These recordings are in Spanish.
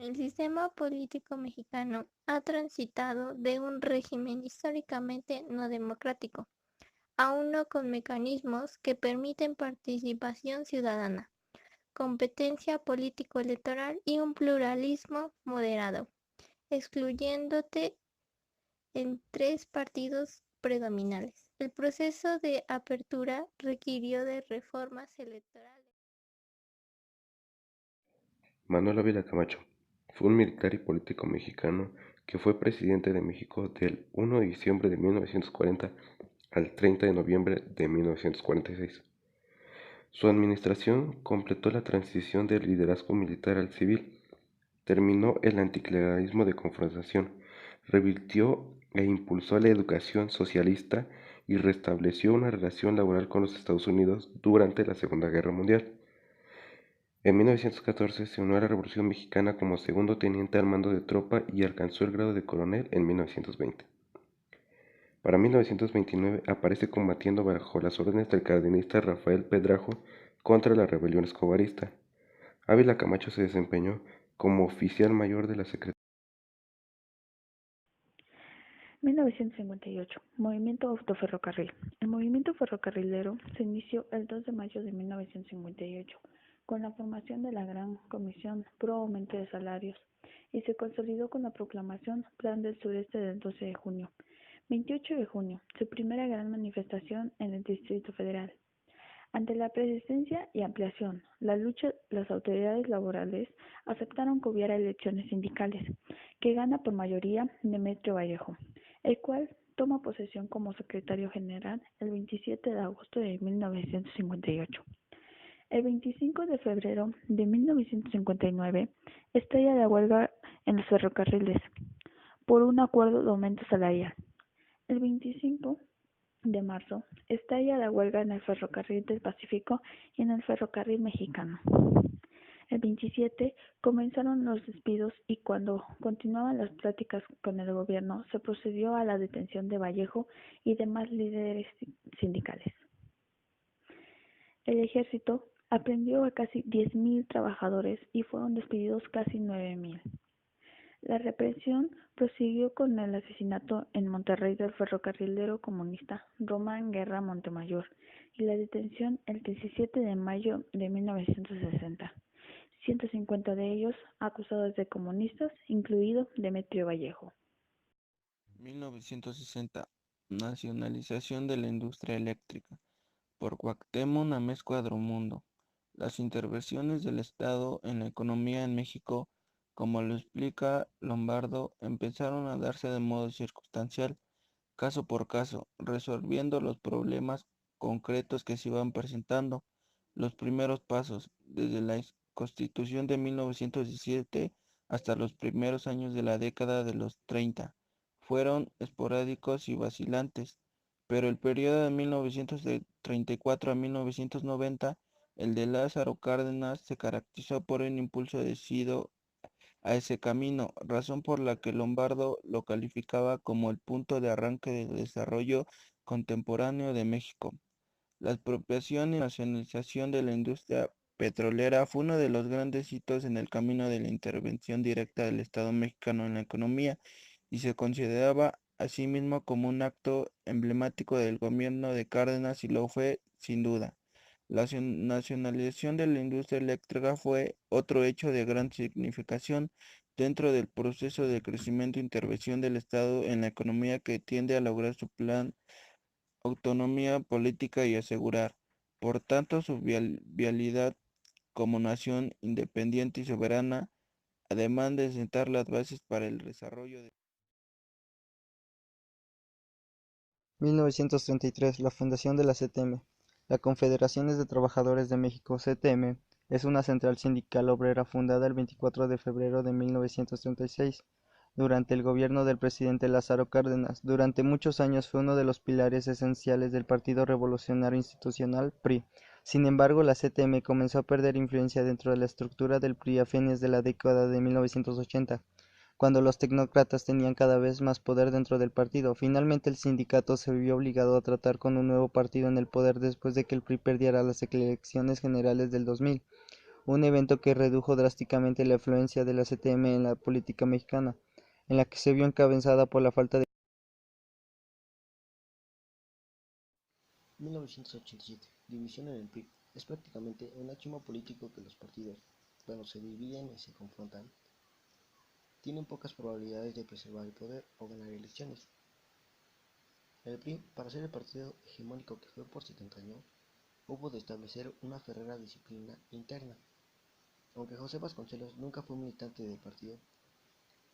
El sistema político mexicano ha transitado de un régimen históricamente no democrático a uno con mecanismos que permiten participación ciudadana, competencia político-electoral y un pluralismo moderado, excluyéndote en tres partidos predominantes. El proceso de apertura requirió de reformas electorales. Manuel Ávila Camacho fue un militar y político mexicano que fue presidente de México del 1 de diciembre de 1940 al 30 de noviembre de 1946. Su administración completó la transición del liderazgo militar al civil, terminó el anticlericalismo de confrontación, revirtió e impulsó la educación socialista y restableció una relación laboral con los Estados Unidos durante la Segunda Guerra Mundial. En 1914 se unió a la Revolución Mexicana como segundo teniente al mando de tropa y alcanzó el grado de coronel en 1920. Para 1929 aparece combatiendo bajo las órdenes del cardenista Rafael Pedrajo contra la rebelión escobarista. Ávila Camacho se desempeñó como oficial mayor de la Secretaría. 1958. Movimiento Autoferrocarril. El movimiento ferrocarrilero se inició el 2 de mayo de 1958 con la formación de la Gran Comisión Pro Aumento de Salarios y se consolidó con la proclamación Plan del Sureste del 12 de junio. 28 de junio, su primera gran manifestación en el Distrito Federal. Ante la persistencia y ampliación, la lucha, las autoridades laborales aceptaron que hubiera elecciones sindicales, que gana por mayoría Demetrio Vallejo, el cual toma posesión como secretario general el 27 de agosto de 1958. El 25 de febrero de 1959 estalla la huelga en los ferrocarriles por un acuerdo de aumento salarial. El 25 de marzo estalla la huelga en el Ferrocarril del Pacífico y en el Ferrocarril Mexicano. El 27 comenzaron los despidos y cuando continuaban las pláticas con el gobierno se procedió a la detención de Vallejo y demás líderes sindicales. El ejército aprehendió a casi 10,000 trabajadores y fueron despedidos casi 9,000. La represión prosiguió con el asesinato en Monterrey del ferrocarrilero comunista Román Guerra Montemayor y la detención el 17 de mayo de 1960. 150 de ellos acusados de comunistas, incluido Demetrio Vallejo. 1960. Nacionalización de la industria eléctrica por Cuauhtémoc Ames Cuadromundo. Las intervenciones del Estado en la economía en México, como lo explica Lombardo, empezaron a darse de modo circunstancial, caso por caso, resolviendo los problemas concretos que se iban presentando. Los primeros pasos, desde la Constitución de 1917 hasta los primeros años de la década de los 30, fueron esporádicos y vacilantes, pero el periodo de 1934 a 1990, el de Lázaro Cárdenas, se caracterizó por un impulso decidido a ese camino, razón por la que Lombardo lo calificaba como el punto de arranque del desarrollo contemporáneo de México. La expropiación y nacionalización de la industria petrolera fue uno de los grandes hitos en el camino de la intervención directa del Estado mexicano en la economía y se consideraba asimismo como un acto emblemático del gobierno de Cárdenas y lo fue sin duda. La nacionalización de la industria eléctrica fue otro hecho de gran significación dentro del proceso de crecimiento e intervención del Estado en la economía que tiende a lograr su plan autonomía política y asegurar, por tanto, su viabilidad como nación independiente y soberana, además de sentar las bases para el desarrollo de 1933, la fundación de la CTM. La Confederaciones de Trabajadores de México, CTM, es una central sindical obrera fundada el 24 de febrero de 1936, durante el gobierno del presidente Lázaro Cárdenas. Durante muchos años fue uno de los pilares esenciales del Partido Revolucionario Institucional, PRI. Sin embargo, la CTM comenzó a perder influencia dentro de la estructura del PRI a fines de la década de 1980. Cuando los tecnócratas tenían cada vez más poder dentro del partido. Finalmente el sindicato se vio obligado a tratar con un nuevo partido en el poder después de que el PRI perdiera las elecciones generales del 2000. un evento que redujo drásticamente la influencia de la CTM en la política mexicana, en la que se vio encabezada por la falta de 1987. División en el PRI. Es prácticamente un axioma político que los partidos, cuando se dividen y se confrontan, tienen pocas probabilidades de preservar el poder o ganar elecciones. El PRI, para ser el partido hegemónico que fue por 70 años, hubo de establecer una férrea disciplina interna. Aunque José Vasconcelos nunca fue militante del partido,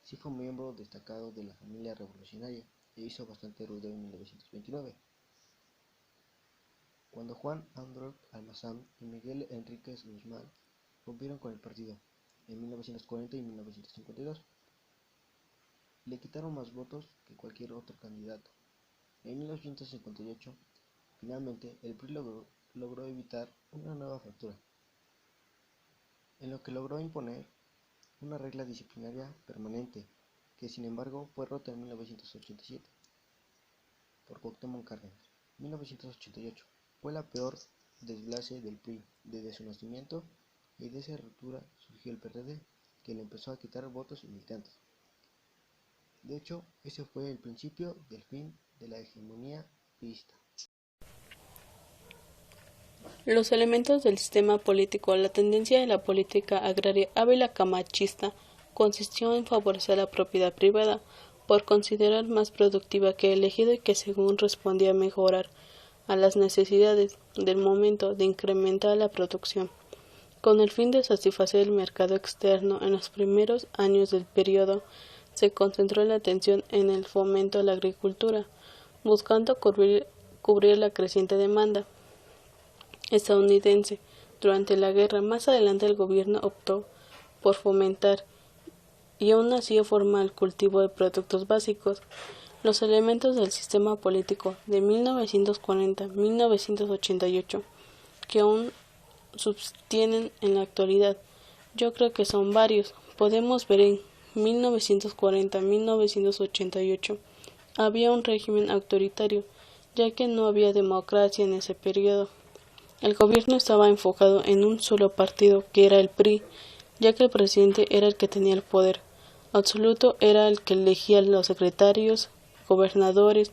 sí fue miembro destacado de la familia revolucionaria e hizo bastante ruido en 1929. Cuando Juan Andreu Almazán y Miguel Enríquez Guzmán rompieron con el partido en 1940 y 1952, le quitaron más votos que cualquier otro candidato. En 1958, finalmente el PRI logró evitar una nueva fractura, en lo que logró imponer una regla disciplinaria permanente, que sin embargo fue rota en 1987 por Cuauhtémoc Cárdenas. 1988 fue la peor desglase del PRI desde su nacimiento, y de esa ruptura surgió el PRD, que le empezó a quitar votos y militantes. De hecho, ese fue el principio del fin de la hegemonía priista. Los elementos del sistema político. La tendencia de la política agraria ávila camachista consistió en favorecer la propiedad privada, por considerar más productiva que el ejido y que según respondía a mejorar a las necesidades del momento de incrementar la producción. Con el fin de satisfacer el mercado externo, en los primeros años del periodo se concentró la atención en el fomento a la agricultura, buscando cubrir la creciente demanda estadounidense durante la guerra. Más adelante el gobierno optó por fomentar y aún así formar el cultivo de productos básicos. Los elementos del sistema político de 1940-1988 que aún subsisten en la actualidad, yo creo que son varios. Podemos ver en 1940-1988 había un régimen autoritario, ya que no había democracia en ese periodo. El gobierno estaba enfocado en un solo partido, que era el PRI, ya que el presidente era el que tenía el poder absoluto, era el que elegía a los secretarios, gobernadores.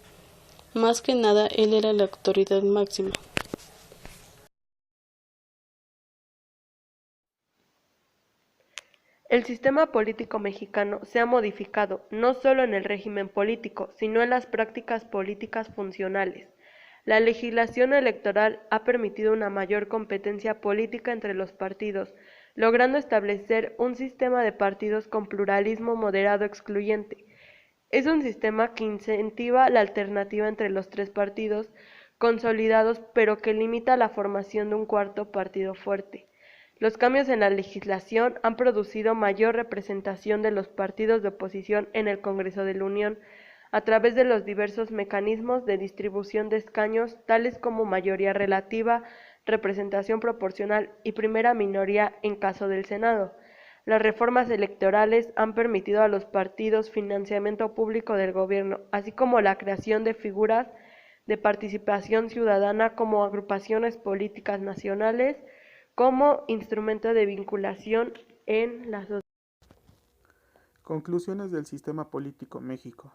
Más que nada, él era la autoridad máxima. El sistema político mexicano se ha modificado no solo en el régimen político, sino en las prácticas políticas funcionales. La legislación electoral ha permitido una mayor competencia política entre los partidos, logrando establecer un sistema de partidos con pluralismo moderado excluyente. Es un sistema que incentiva la alternativa entre los tres partidos consolidados, pero que limita la formación de un cuarto partido fuerte. Los cambios en la legislación han producido mayor representación de los partidos de oposición en el Congreso de la Unión, a través de los diversos mecanismos de distribución de escaños, tales como mayoría relativa, representación proporcional y primera minoría en caso del Senado. Las reformas electorales han permitido a los partidos financiamiento público del gobierno, así como la creación de figuras de participación ciudadana como agrupaciones políticas nacionales, como instrumento de vinculación en la sociedad. Conclusiones del sistema político México,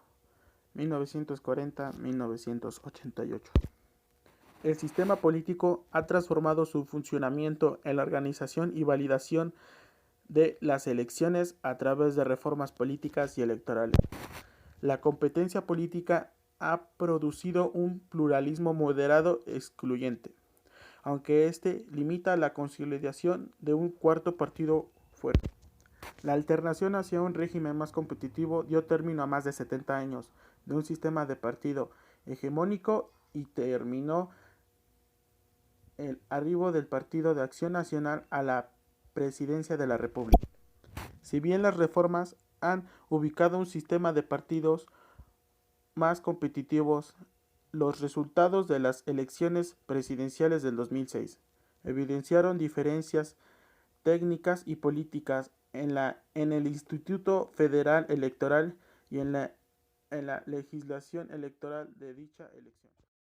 1940-1988. El sistema político ha transformado su funcionamiento en la organización y validación de las elecciones a través de reformas políticas y electorales. La competencia política ha producido un pluralismo moderado excluyente, aunque este limita la consolidación de un cuarto partido fuerte. La alternación hacia un régimen más competitivo dio término a más de 70 años de un sistema de partido hegemónico y terminó el arribo del Partido de Acción Nacional a la presidencia de la República. Si bien las reformas han ubicado un sistema de partidos más competitivos, los resultados de las elecciones presidenciales del 2006 evidenciaron diferencias técnicas y políticas en el Instituto Federal Electoral y en la legislación electoral de dicha elección.